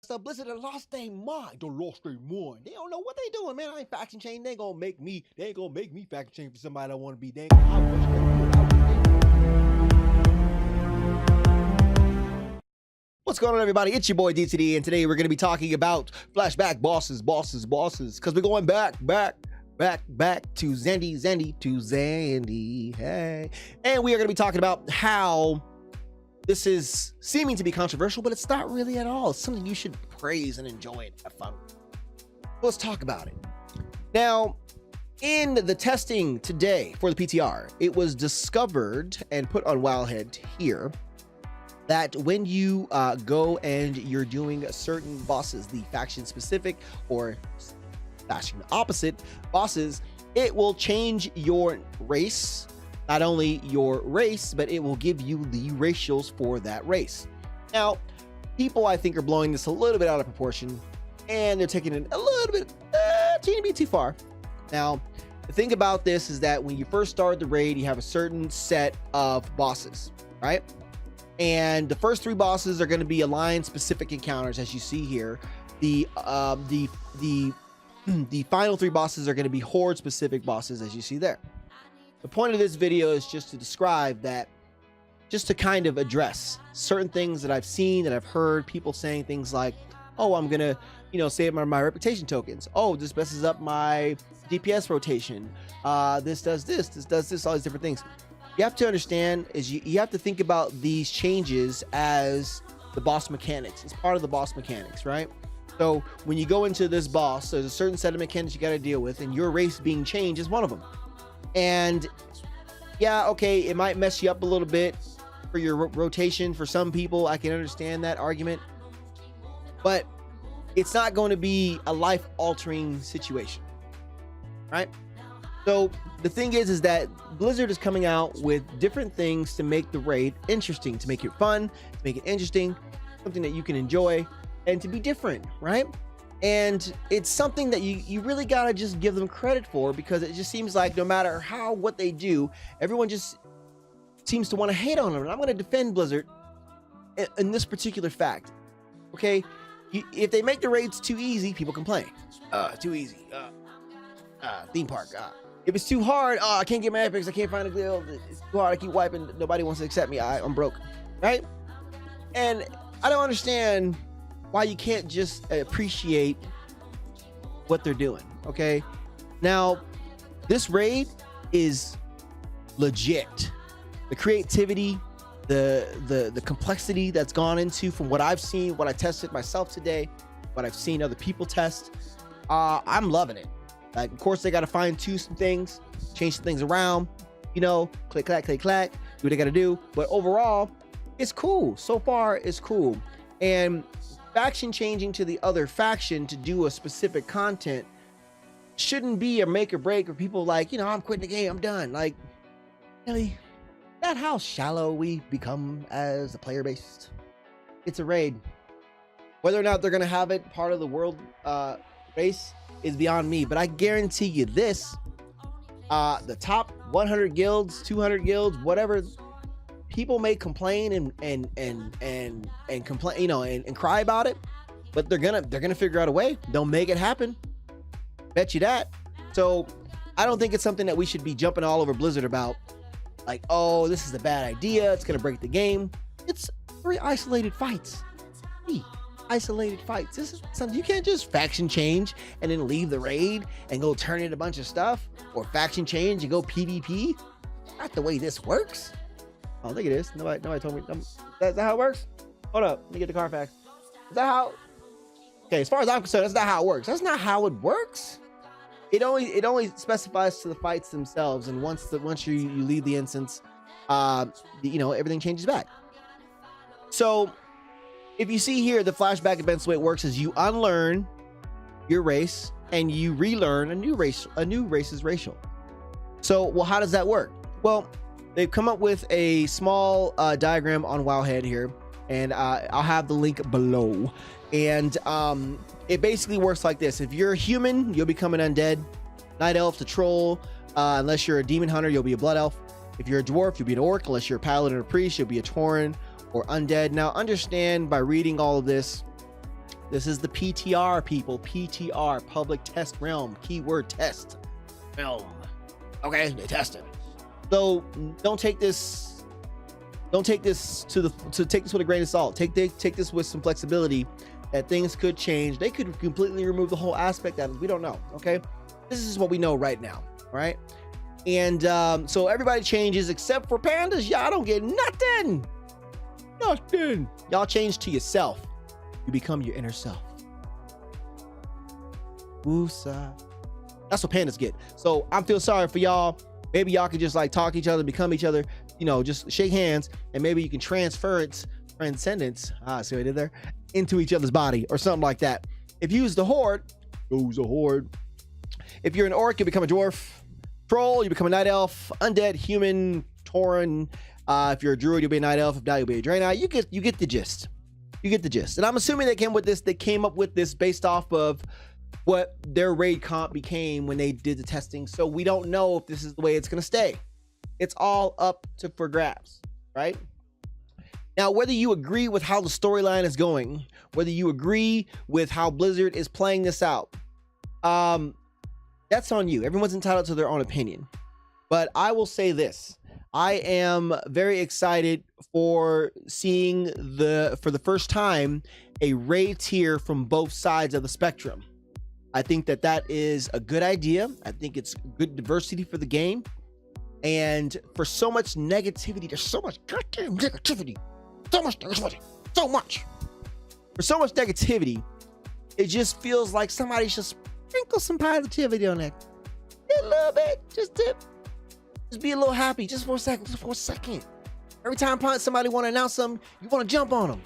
So Blizzard lost their mind. They lost their mind. They don't know what they doing, man. I ain't faction chain. They ain't gonna make me faction chain for somebody I want to be. Dang. What's going on, everybody? It's your boy DTD, and today we're gonna be talking about flashback bosses, because we're going back to Zandy, hey. And we are gonna be talking about how this is seeming to be controversial, but it's not really at all. It's something you should praise and enjoy and have fun with. Let's talk about it. Now, in the testing today for the PTR, it was discovered and put on Wildhead here that when you go and you're doing certain bosses, the faction specific or faction opposite bosses, it will change your race. Not only your race, but it will give you the racials for that race. Now, people I think are blowing this a little bit out of proportion, and they're taking it a little bit teeny bit too far. Now, the thing about this is that when you first start the raid, you have a certain set of bosses, right? And the first three bosses are going to be alliance specific encounters, as you see here. The final three bosses are going to be horde specific bosses, as you see there. The point of this video is just to describe that, just to kind of address certain things that I've seen, that I've heard people saying things like, oh, I'm going to, save my reputation tokens. Oh, this messes up my DPS rotation. This does this, all these different things. You have to understand is you have to think about these changes as the boss mechanics. It's part of the boss mechanics, right? So when you go into this boss, there's a certain set of mechanics you got to deal with, and your race being changed is one of them. And yeah, okay, it might mess you up a little bit for your rotation. For some people, I can understand that argument, but it's not going to be a life-altering situation, right? So the thing is that Blizzard is coming out with different things to make the raid interesting, to make it fun, to make it interesting, something that you can enjoy, and to be different, right? And it's something that you really gotta just give them credit for, because it just seems like no matter what they do, everyone just seems to want to hate on them. And I'm going to defend Blizzard in this particular fact. Okay, if they make the raids too easy, people complain. Too easy. Theme park. If it's too hard, I can't get my epics. I can't find a guild. It's too hard. I keep wiping. Nobody wants to accept me. I'm broke, right? And I don't understand why you can't just appreciate what they're doing. Okay, now this raid is legit. The creativity, the complexity that's gone into, from what I've seen, what I tested myself today, what I've seen other people test, I'm loving it. Like, of course, they got to fine tune some things, change some things around, click clack, do what they got to do. But overall, it's cool. So far, it's cool. And faction changing to the other faction to do a specific content shouldn't be a make or break, or people like, I'm quitting the game, I'm done. Like, really? Is that how shallow we become as a player base? It's a raid. Whether or not they're gonna have it part of the world race is beyond me, but I guarantee you this: the top 100 guilds, 200 guilds, whatever. People may complain and complain, and cry about it, but they're gonna figure out a way. They'll make it happen. Bet you that. So I don't think it's something that we should be jumping all over Blizzard about. Like, oh, this is a bad idea. It's gonna break the game. It's 3 isolated fights. 3 isolated fights. This is something you can't just faction change and then leave the raid and go turn in a bunch of stuff, or faction change and go PvP. Not the way this works. I don't think it is. Nobody told me. Is that how it works? Hold up. Let me get the Carfax. Is that how? Okay, as far as I'm concerned, that's not how it works. That's not how it works. It only specifies to the fights themselves, and once you leave the instance, everything changes back. So if you see here, the flashback events, the way it works is you unlearn your race and you relearn a new race's racial. So, well, how does that work? Well, they've come up with a small diagram on Wowhead here, and I'll have the link below. And it basically works like this: if you're a human, you'll become an undead. Night elf to troll. Unless you're a demon hunter, you'll be a blood elf. If you're a dwarf, you'll be an orc. Unless you're a paladin or priest, you'll be a tauren or undead. Now, understand by reading all of this, This is the PTR, people. PTR, public test realm. Keyword test realm. Okay, they tested. So don't take this with a grain of salt. Take this with some flexibility that things could change. They could completely remove the whole aspect of it. We don't know. Okay, this is what we know right now. Right? And so everybody changes except for pandas. Y'all don't get nothing. Nothing. Y'all change to yourself. You become your inner self. Woosah. That's what pandas get. So I feel sorry for y'all. Maybe y'all can just like talk to each other, become each other, you know, just shake hands, and maybe you can transfer its transcendence, see what I did there, into each other's body or something like that. If you use the horde, goes a horde. If you're an orc, you become a dwarf. Troll, you become a night elf. Undead, human, tauren. If you're a druid, you'll be a night elf. If not, you'll be a draenei. You get the gist. You get the gist. And I'm assuming they came up with this based off of what their raid comp became when they did the testing. So we don't know if this is the way it's going to stay. It's all up for grabs, right? Now, whether you agree with how the storyline is going, whether you agree with how Blizzard is playing this out, that's on you. Everyone's entitled to their own opinion. But I will say this. I am very excited for seeing for the first time a raid tier from both sides of the spectrum. I think that is a good idea. I think it's good diversity for the game. And for so much negativity, there's so much goddamn negativity. So much negativity. So much. For so much negativity, it just feels like somebody should sprinkle some positivity on that. A little bit. Just be a little happy. Just for a second. Just for a second. Every time somebody want to announce something, you want to jump on them.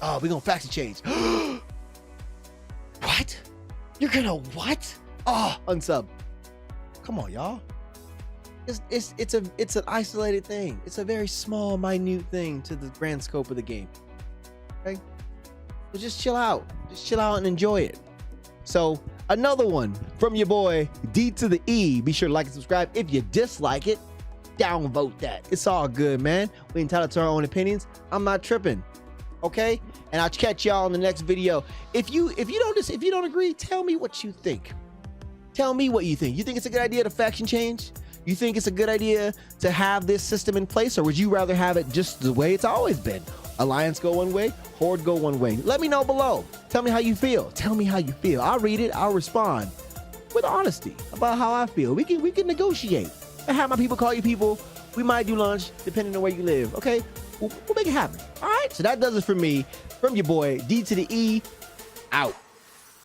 Oh, we're going to faction change. What? You're gonna what? Oh, unsub. Come on, y'all. It's an isolated thing. It's a very small, minute thing to the grand scope of the game. Okay? So just chill out. Just chill out and enjoy it. So another one from your boy D to the E. Be sure to like and subscribe. If you dislike it, downvote that. It's all good, man. We entitled to our own opinions. I'm not tripping. Okay, and I'll catch y'all in the next video. If you don't agree, tell me what you think. Tell me what you think. You think it's a good idea to faction change? You think it's a good idea to have this system in place, or would you rather have it just the way it's always been? Alliance go one way, horde go one way. Let me know below. Tell me how you feel. Tell me how you feel. I'll read it. I'll respond with honesty about how I feel. We can negotiate. I have my people call you people. We might do lunch depending on where you live. Okay. We'll make it happen. All right. So that does it for me. From your boy, D to the E, out.